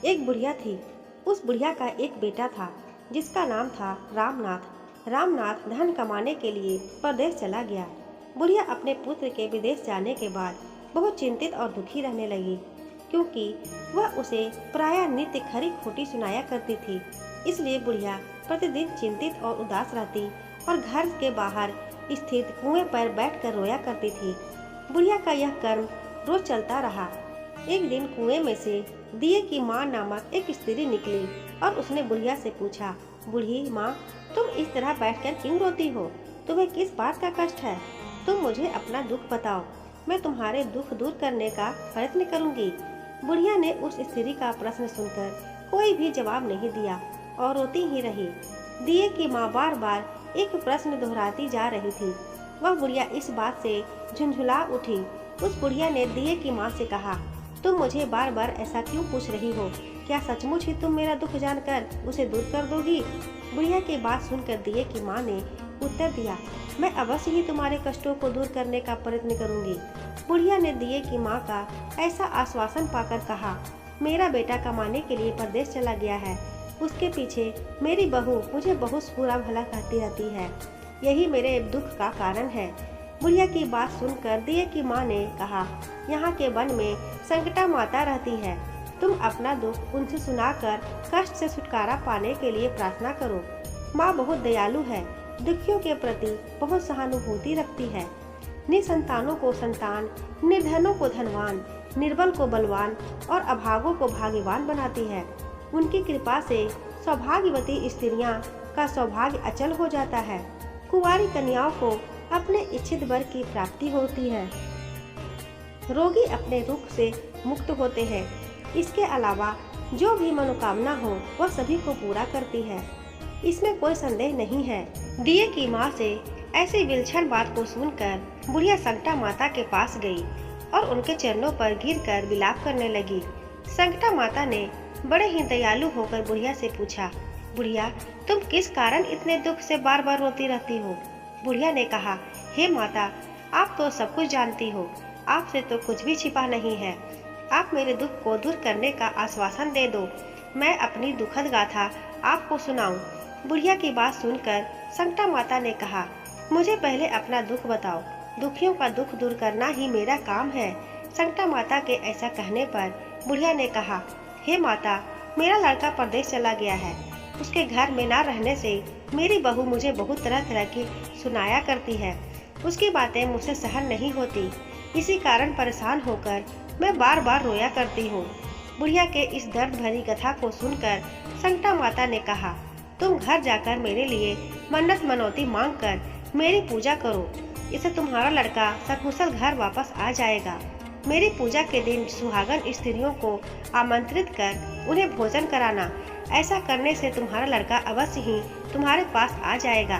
एक बुढ़िया थी। उस बुढ़िया का एक बेटा था जिसका नाम था रामनाथ। रामनाथ धन कमाने के लिए परदेश चला गया। बुढ़िया अपने पुत्र के विदेश जाने के बाद बहुत चिंतित और दुखी रहने लगी, क्योंकि वह उसे प्रायः नित्य खरी खोटी सुनाया करती थी। इसलिए बुढ़िया प्रतिदिन चिंतित और उदास रहती और घर के बाहर स्थित कुएं पर बैठकर रोया करती थी। बुढ़िया का यह कर्म रोज चलता रहा। एक दिन कुएं में से दिए की माँ नामक एक स्त्री निकली और उसने बुढ़िया से पूछा, बूढ़ी माँ, तुम इस तरह बैठकर क्यों रोती हो? तुम्हें किस बात का कष्ट है? तुम मुझे अपना दुख बताओ, मैं तुम्हारे दुख दूर करने का प्रयत्न करूंगी। बुढ़िया ने उस स्त्री का प्रश्न सुनकर कोई भी जवाब नहीं दिया और रोती ही रही। दिए की माँ बार बार एक प्रश्न दोहराती जा रही थी। वह बुढ़िया इस बात से झुंझुला उठी। उस बुढ़िया ने दिए की माँ से कहा, तुम मुझे बार बार ऐसा क्यों पूछ रही हो? क्या सचमुच ही तुम मेरा दुख जानकर उसे दूर कर दोगी? बुढ़िया की बात सुनकर दिए की माँ ने उत्तर दिया, मैं अवश्य ही तुम्हारे कष्टों को दूर करने का प्रयत्न करूंगी। बुढ़िया ने दिए की माँ का ऐसा आश्वासन पाकर कहा, मेरा बेटा कमाने के लिए परदेश चला गया है। उसके पीछे मेरी बहू मुझे बहुत बुरा भला कहती रहती है। यही मेरे दुख का कारण है। बुढ़िया की बात सुनकर दिए की माँ ने कहा, यहाँ के वन में संकटा माता रहती है। तुम अपना दुख उनसे सुनाकर कष्ट से छुटकारा पाने के लिए प्रार्थना करो। माँ बहुत दयालु है, दुखियों के प्रति बहुत सहानुभूति रखती है। निसंतानों को संतान, निर्धनों को धनवान, निर्बल को बलवान और अभागों को भाग्यवान बनाती है। उनकी कृपा से सौभाग्यवती स्त्रियां का सौभाग्य अचल हो जाता है। कुंवारी कन्याओं को अपने इच्छित वर की प्राप्ति होती है। रोगी अपने दुख से मुक्त होते हैं। इसके अलावा जो भी मनोकामना हो वह सभी को पूरा करती है। इसमें कोई संदेह नहीं है। दिए की माँ से ऐसी विलक्षण बात को सुनकर बुढ़िया संकटा माता के पास गई और उनके चरणों पर गिरकर विलाप करने लगी। संकटा माता ने बड़े ही दयालु होकर बुढ़िया से पूछा, बुढ़िया, तुम किस कारण इतने दुख से बार बार रोती रहती हो? बुढ़िया ने कहा, हे माता, आप तो सब कुछ जानती हो, आपसे तो कुछ भी छिपा नहीं है। आप मेरे दुख को दूर करने का आश्वासन दे दो, मैं अपनी दुखद गाथा आपको सुनाऊं। बुढ़िया की बात सुनकर संकटा माता ने कहा, मुझे पहले अपना दुख बताओ, दुखियों का दुख दूर करना ही मेरा काम है। संकटा माता के ऐसा कहने पर बुढ़िया ने कहा, हे माता, मेरा लड़का परदेश चला गया है। उसके घर में ना रहने से मेरी बहू मुझे बहुत तरह तरह की सुनाया करती है। उसकी बातें मुझसे सहन नहीं होती। इसी कारण परेशान होकर मैं बार बार रोया करती हूँ। बुढ़िया के इस दर्द भरी कथा को सुनकर संकटा माता ने कहा, तुम घर जाकर मेरे लिए मन्नत मनौती मांग कर मेरी पूजा करो। इससे तुम्हारा लड़का सकुशल घर वापस आ जाएगा। मेरी पूजा के दिन सुहागन स्त्रियों को आमंत्रित कर उन्हें भोजन कराना। ऐसा करने से तुम्हारा लड़का अवश्य ही तुम्हारे पास आ जाएगा।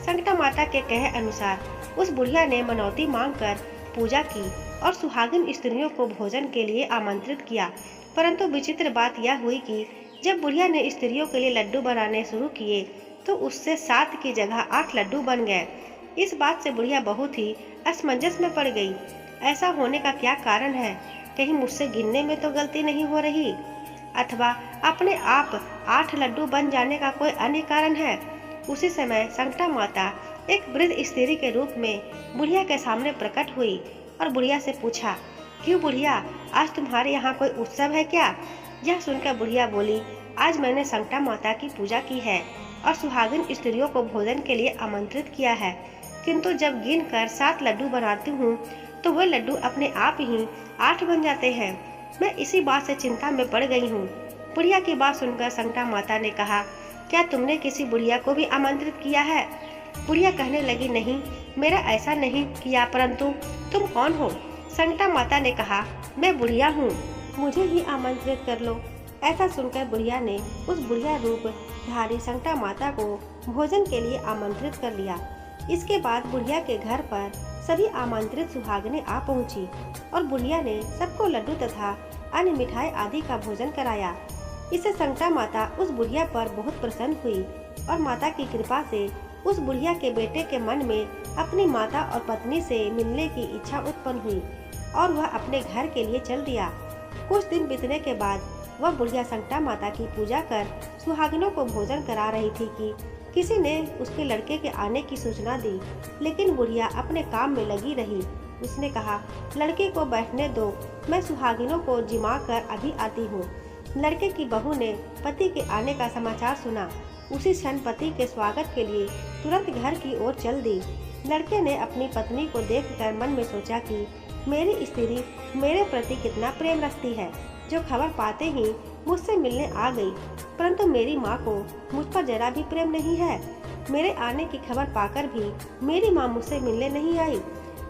संकटा माता के कहे अनुसार उस बुढ़िया ने मनौती मांगकर पूजा की और सुहागिन स्त्रियों को भोजन के लिए आमंत्रित किया। परंतु विचित्र बात यह हुई कि जब बुढ़िया ने स्त्रियों के लिए लड्डू बनाने शुरू किए तो उससे 7 की जगह 8 लड्डू बन गए। इस बात से बुढ़िया बहुत ही असमंजस में पड़ गई। ऐसा होने का क्या कारण है? कहीं मुझसे गिनने में तो गलती नहीं हो रही, अथवा अपने आप 8 लड्डू बन जाने का कोई अन्य कारण है? उसी समय संकटा माता एक वृद्ध स्त्री के रूप में बुढ़िया के सामने प्रकट हुई और बुढ़िया से पूछा, क्यों बुढ़िया, आज तुम्हारे यहाँ कोई उत्सव है क्या? यह सुनकर बुढ़िया बोली, आज मैंने संकटा माता की पूजा की है और सुहागिन स्त्रियों को भोजन के लिए आमंत्रित किया है, किंतु जब गिन कर 7 लड्डू बनाती हूँ तो वह लड्डू अपने आप ही 8 बन जाते हैं। मैं इसी बात से चिंता में पड़ गई हूँ। बुढ़िया की बात सुनकर संकटा माता ने कहा, क्या तुमने किसी बुढ़िया को भी आमंत्रित किया है? बुढ़िया कहने लगी, नहीं, मेरा ऐसा नहीं किया, परंतु तुम कौन हो? संकटा माता ने कहा, मैं बुढ़िया हूँ, मुझे ही आमंत्रित कर लो। ऐसा सुनकर बुढ़िया ने उस बुढ़िया रूप धारी संकटा माता को भोजन के लिए आमंत्रित कर लिया। इसके बाद बुढ़िया के घर पर सभी आमंत्रित सुहागनें आ पहुंची और बुढ़िया ने सबको लड्डू तथा अन्य मिठाई आदि का भोजन कराया। इससे संकटा माता उस बुढ़िया पर बहुत प्रसन्न हुई और माता की कृपा से उस बुढ़िया के बेटे के मन में अपनी माता और पत्नी से मिलने की इच्छा उत्पन्न हुई और वह अपने घर के लिए चल दिया। कुछ दिन बीतने के बाद वह बुढ़िया संकटा माता की पूजा कर सुहागिनों को भोजन करा रही थी कि किसी ने उसके लड़के के आने की सूचना दी, लेकिन बुढ़िया अपने काम में लगी रही। उसने कहा, लड़के को बैठने दो, मैं सुहागिनों को जिमा कर अभी आती हूँ। लड़के की बहू ने पति के आने का समाचार सुना। उसी क्षण पति के स्वागत के लिए तुरंत घर की ओर चल दी। लड़के ने अपनी पत्नी को देखकर मन में सोचा कि मेरी स्त्री मेरे प्रति कितना प्रेम रखती है, जो खबर पाते ही मुझसे मिलने आ गई। परंतु मेरी माँ को मुझ पर जरा भी प्रेम नहीं है। मेरे आने की खबर पाकर भी मेरी माँ मुझसे मिलने नहीं आई।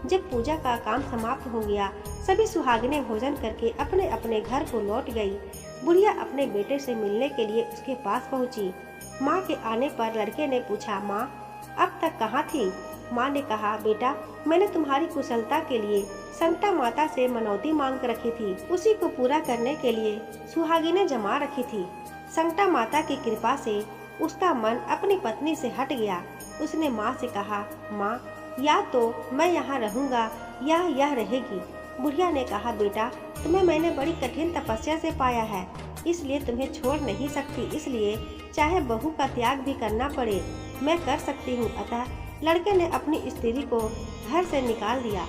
जब पूजा का काम समाप्त हो गया, सभी सुहागिनें भोजन करके अपने अपने घर को लौट गई। बुढ़िया अपने बेटे से मिलने के लिए उसके पास पहुंची। माँ के आने पर लड़के ने पूछा, माँ अब तक कहाँ थी? माँ ने कहा, बेटा मैंने तुम्हारी कुशलता के लिए संकटा माता से मनौती मांग रखी थी। उसी को पूरा करने के लिए सुहागिनें जमा रखी थी। संकटा माता की कृपा से उसका मन अपनी पत्नी से हट गया। उसने माँ से कहा, माँ या तो मैं यहाँ रहूँगा या यह रहेगी। बुढ़िया ने कहा, बेटा तुम्हें मैंने बड़ी कठिन तपस्या से पाया है, इसलिए तुम्हें छोड़ नहीं सकती। इसलिए चाहे बहू का त्याग भी करना पड़े, मैं कर सकती हूँ। अतः लड़के ने अपनी स्त्री को घर से निकाल दिया।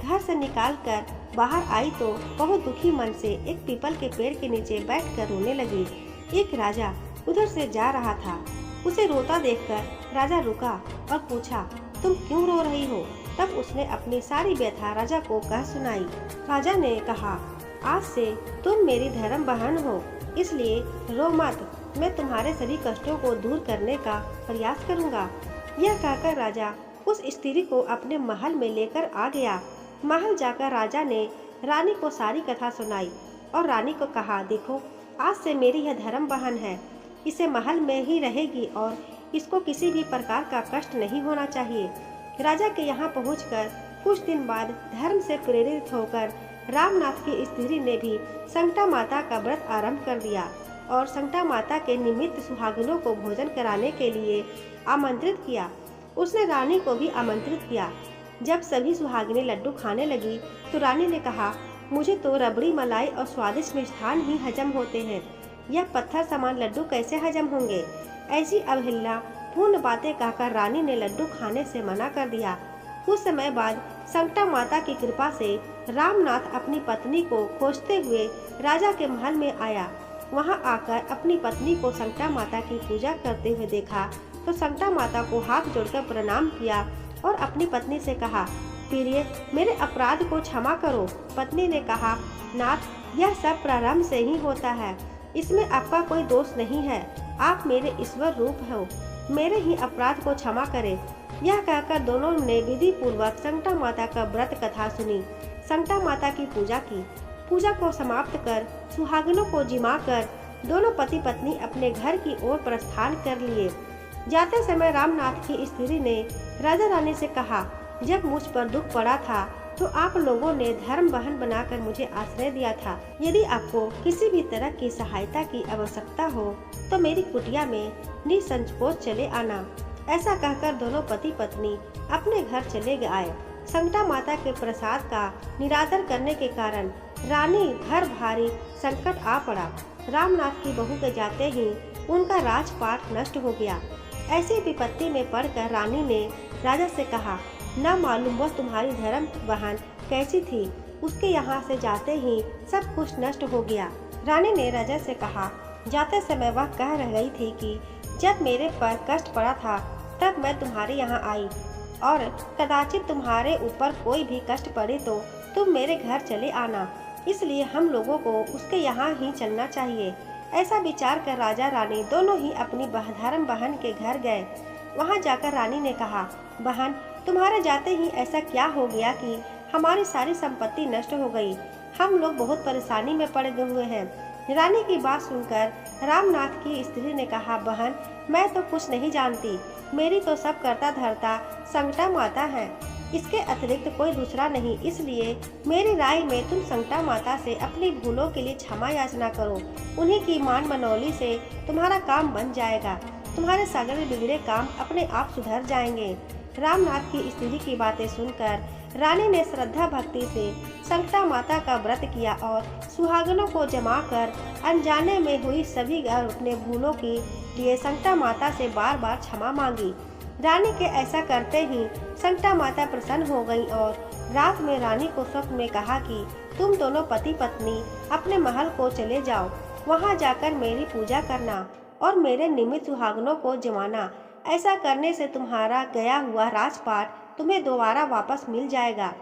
घर से निकालकर बाहर आई तो बहुत दुखी मन से एक पीपल के पेड़ के नीचे बैठकर रोने लगी। एक राजा उधर से जा रहा था। उसे रोता देखकर राजा रुका और पूछा, तुम क्यों रो रही हो? तब उसने अपनी सारी व्यथा राजा को कह सुनाई। राजा ने कहा, आज से तुम मेरी धर्म बहन हो, इसलिए रो मत। मैं तुम्हारे सभी कष्टों को दूर करने का प्रयास करूंगा। यह कहकर राजा उस स्त्री को अपने महल में लेकर आ गया। महल जाकर राजा ने रानी को सारी कथा सुनाई और रानी को कहा, देखो आज से मेरी यह धर्म बहन है। इसे महल में ही रहेगी और इसको किसी भी प्रकार का कष्ट नहीं होना चाहिए। राजा के यहाँ पहुंचकर कुछ दिन बाद धर्म से प्रेरित होकर रामनाथ की स्त्री ने भी संकटा माता का व्रत आरंभ कर दिया और संकटा माता के निमित्त सुहागिनों को भोजन कराने के लिए आमंत्रित किया। उसने रानी को भी आमंत्रित किया। जब सभी सुहागिनें लड्डू खाने लगी तो रानी ने कहा, मुझे तो रबड़ी मलाई और स्वादिष्ट मिष्ठान ही हजम होते हैं, यह पत्थर समान लड्डू कैसे हजम होंगे? ऐसी अवहेलना पूर्ण बातें कहकर रानी ने लड्डू खाने से मना कर दिया। कुछ समय बाद संकटा माता की कृपा से रामनाथ अपनी पत्नी को खोजते हुए राजा के महल में आया। वहां आकर अपनी पत्नी को संकटा माता की पूजा करते हुए देखा तो संकटा माता को हाथ जोड़कर प्रणाम किया और अपनी पत्नी से कहा, प्रिय मेरे अपराध को क्षमा करो। पत्नी ने कहा, नाथ यह सब प्रारंभ से ही होता है, इसमें आपका कोई दोष नहीं है। आप मेरे ईश्वर रूप हो, मेरे ही अपराध को क्षमा करें। यह कहकर दोनों ने विधि पूर्वक संकटा माता का व्रत कथा सुनी, संकटा माता की पूजा की। पूजा को समाप्त कर सुहागिनों को जिमा कर दोनों पति पत्नी अपने घर की ओर प्रस्थान कर लिए। जाते समय रामनाथ की स्त्री ने राजा रानी से कहा, जब मुझ पर दुख पड़ा था तो आप लोगों ने धर्म बहन बनाकर मुझे आश्रय दिया था। यदि आपको किसी भी तरह की सहायता की आवश्यकता हो तो मेरी कुटिया में निसंकोच चले आना। ऐसा कहकर दोनों पति पत्नी अपने घर चले आए। संकटा माता के प्रसाद का निरादर करने के कारण रानी घर भारी संकट आ पड़ा। रामनाथ की बहू के जाते ही उनका राजपाट नष्ट हो गया। ऐसी विपत्ति में पड़कर रानी ने राजा से कहा, न मालूम वह तुम्हारी धर्म बहन कैसी थी, उसके यहाँ से जाते ही सब कुछ नष्ट हो गया। रानी ने राजा से कहा, जाते समय वह कह रह गई थी कि जब मेरे पर कष्ट पड़ा था तब मैं तुम्हारे यहाँ आई और कदाचित तुम्हारे ऊपर कोई भी कष्ट पड़े तो तुम मेरे घर चले आना, इसलिए हम लोगों को उसके यहाँ ही चलना चाहिए। ऐसा विचार कर राजा रानी दोनों ही अपनी धर्म बहन के घर गए। वहाँ जाकर रानी ने कहा, बहन तुम्हारे जाते ही ऐसा क्या हो गया कि हमारी सारी संपत्ति नष्ट हो गई, हम लोग बहुत परेशानी में पड़ गए हुए हैं। रानी की बात सुनकर रामनाथ की स्त्री ने कहा, बहन मैं तो कुछ नहीं जानती, मेरी तो सब करता धरता संकटा माता है, इसके अतिरिक्त कोई दूसरा नहीं। इसलिए मेरी राय में तुम संकटा माता से अपनी भूलों के लिए क्षमा याचना करो, उन्हीं की मान मनौली से तुम्हारा काम बन जाएगा, तुम्हारे सारे बिगड़े काम अपने आप सुधर जाएंगे। रामनाथ की स्त्री की बातें सुनकर रानी ने श्रद्धा भक्ति से संकटा माता का व्रत किया और सुहागनों को जमा कर अनजाने में हुई सभी अपने भूलों के लिए संकटा माता से बार बार क्षमा मांगी। रानी के ऐसा करते ही संकटा माता प्रसन्न हो गई और रात में रानी को स्वप्न में कहा कि तुम दोनों पति पत्नी अपने महल को चले जाओ, वहां जाकर मेरी पूजा करना और मेरे निमित्त सुहागनों को जमाना। ऐसा करने से तुम्हारा गया हुआ राजपाट तुम्हें दोबारा वापस मिल जाएगा।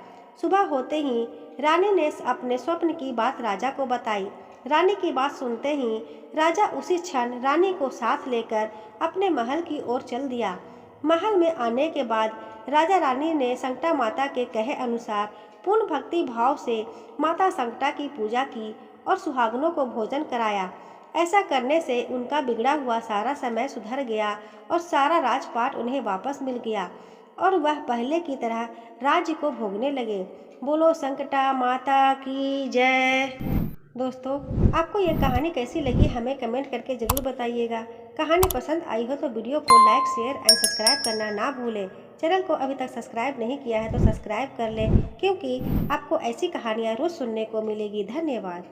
सुबह होते ही रानी ने अपने स्वप्न की बात राजा को बताई। रानी की बात सुनते ही राजा उसी क्षण रानी को साथ लेकर अपने महल की ओर चल दिया। महल में आने के बाद राजा रानी ने संकटा माता के कहे अनुसार पूर्ण भक्ति भाव से माता संकटा की पूजा की और सुहागनों को भोजन कराया। ऐसा करने से उनका बिगड़ा हुआ सारा समय सुधर गया और सारा राजपाट उन्हें वापस मिल गया और वह पहले की तरह राज्य को भोगने लगे। बोलो संकटा माता की जय। दोस्तों, आपको यह कहानी कैसी लगी हमें कमेंट करके ज़रूर बताइएगा। कहानी पसंद आई हो तो वीडियो को लाइक शेयर एंड सब्सक्राइब करना ना भूलें। चैनल को अभी तक सब्सक्राइब नहीं किया है तो सब्सक्राइब कर लें, क्योंकि आपको ऐसी कहानियाँ रोज़ सुनने को मिलेगी। धन्यवाद।